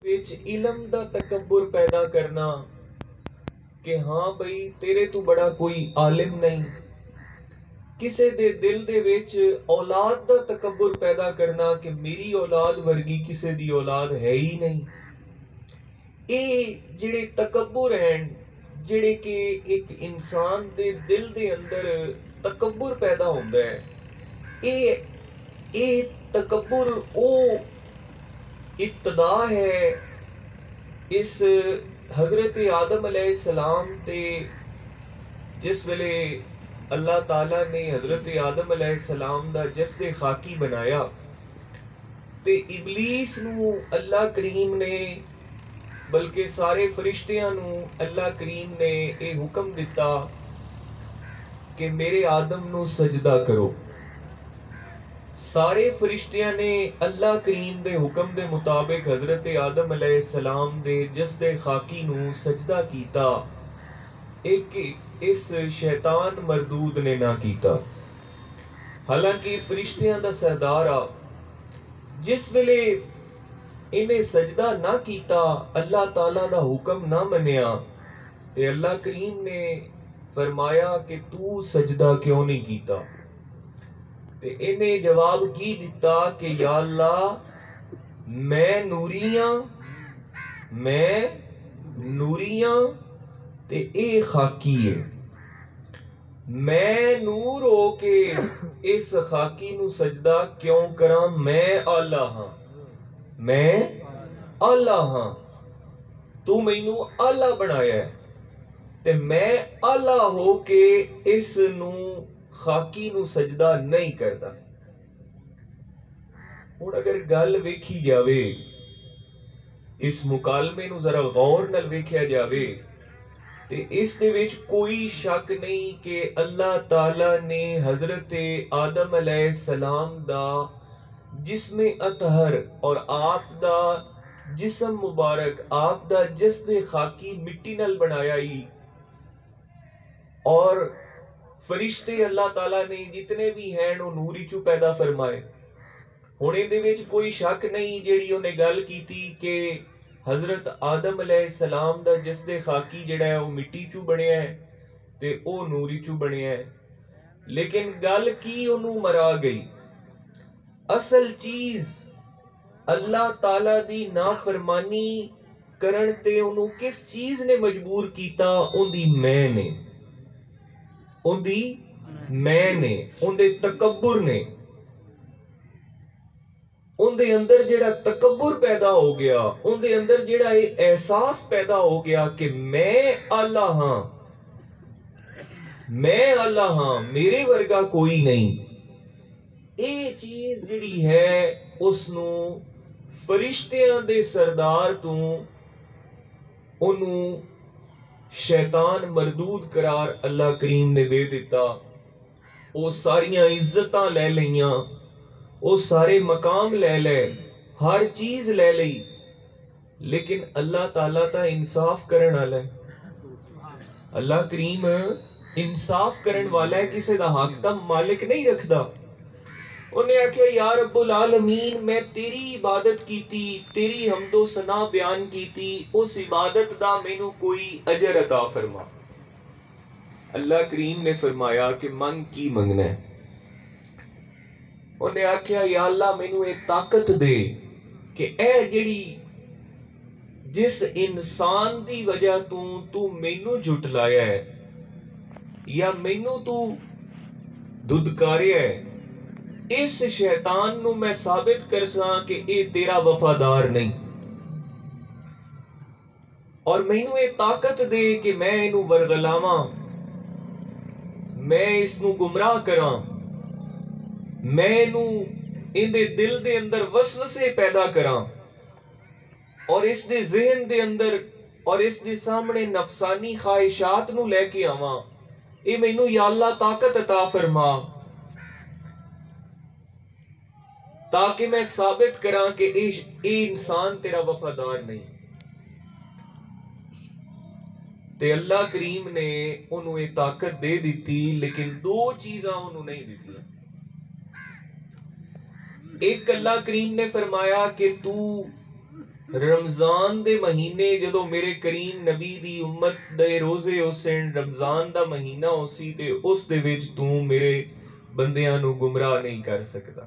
विच इलम दा तकब्बुर पैदा करना कि हाँ बई तेरे तो बड़ा कोई आलिम नहीं। किसे दे दिल दे विच औलाद दा तकब्बुर पैदा करना कि मेरी औलाद वर्गी किसे दी औलाद है ही नहीं। ये जिहड़े तकब्बुर हैं, जिहड़े कि एक इंसान दे दिल दे अंदर तकब्बुर पैदा होंदा है, ये तकब्बुर ओ इब्तदा है इस हज़रत आदम अलैहिस्सलाम ते जिस वेले अल्लाह ताला ने हज़रत आदम अलैहिस्सलाम दा जस्दे खाकी बनाया ते इबलीस नू अल्लाह करीम ने बल्कि सारे फरिश्तियां नू अल्लाह करीम ने ये हुक्म दिता कि मेरे आदम नू सजदा करो। सारे फरिश्तियां ने अल्लाह करीम दे हुक्म दे मुताबिक हज़रत आदम अलैहिस्सलाम दे जस्दे खाकी नू सजदा कीता। एक इस शैतान मरदूद ने ना कीता। हालांकि फरिश्तियां दा सरदार आ जिस वेले इन्हें सजदा ना कीता, अल्लाह ताला दा हुक्म ना मनिया, ते अल्लाह करीम ने फरमाया कि तू सजदा क्यों नहीं कीता। ते इन्हें जवाब की दिता कि या अल्लाह मैं नूरियां ते ए खाकी है। मैं नूर हो के इस खाकी नू सजदा क्यों करा। मैं आला हां, मैं आला हां, तू मैनू आला बनाया है ते मैं आला हो के इस नू खाकी नू सजदा नहीं करता। हुण अगर गल वेखी जावे, इस मुकालमे नू जरा गौर नाल वेख्या जावे ते इस दे विच कोई शक नहीं कि अल्लाह ताला ने हजरत आदम अलैहिस्सलाम दा जिस्मे अतहर और आप दा जिस्म मुबारक, आप दा जस्दे खाकी मिट्टी नाल बनाया ही। और फरिश्ते अल्लाह ताला ने जितने भी हैं वो नूर चू पैदा फरमाए। हुण इहदे विच कोई शक नहीं जिहड़ी उन्हें गल कीती कि हजरत आदम अलैहिस्सलाम दा जिसदे खाकी जिहड़ा है वो मिट्टी चू बनिया है ते ओ नूर चू बनिया है। लेकिन गल की ओनू मरा गई। असल चीज अल्लाह ताला दी नाफरमानी करन ते ओनू किस चीज ने मजबूर कीता। उंदी मैं ने उंदे तकब्बुर ने, उनके अंदर जेड़ा तकब्बुर पैदा हो गया, उनके अंदर जेड़ा ये एहसास पैदा हो गया कि मैं आला हां, मैं आला हां, मेरे वर्गा कोई नहीं। ये चीज जिहड़ी है उसनू फरिश्तियां दे सरदार तू ओनू शैतान मरदूद करार अल्लाह करीम ने दे दिता। वो सारियां इज्जतां ले लईयां, वो सारे मकाम ले ले, हर चीज ले ली, लेकिन अल्लाह ताला ता इंसाफ करन वाला है। अल्लाह करीम इंसाफ करन वाला है, किसी दा हक ता मालिक नहीं रखदा। उन्हें आख्या या रब्बुल आलमीन मैं तेरी इबादत कीती, तेरी हमदो सना बयान कीती, उस इबादत दा मैनू कोई अजर अता फरमा। अल्लाह करीम ने फरमाया कि मंग की मंगना है। उन्हें आख्या या अल्लाह मैनू एक ताकत दे कि ए जिहड़ी जिस इंसान दी वजह तू मैनू झुटलाया है या मैनू तू दुदकारिया है, इस शैतान नू मैं साबित कर सकां कि ए तेरा वफादार नहीं। और मैनू ये ताकत दे कि मैं इनू वरगलावां, मैं इसनू गुमराह करां, मैं इनू इंदे दिल दे अंदर वसवसे पैदा करां और इसदे ज़हन दे अंदर और इसदे सामने नफसानी ख्वाहिशात नू लेके आवां। ए मैनू या अल्लाह ताकत अता फरमा ताकि मैं साबित करा कि ए इंसान तेरा वफादार नहीं। ते अल्लाह करीम ने उन्होंने ये ताकत दे दी, लेकिन दो चीज़ां उन्होंने नहीं दी। एक अल्लाह करीम ने फरमाया कि तू रमजान दे महीने जदों मेरे करीम नबी दी उम्मत दे रोजे हुसैन रमजान दा महीना होसी ते उस दे विच तू मेरे बंदियां नू गुमराह नहीं कर सकदा।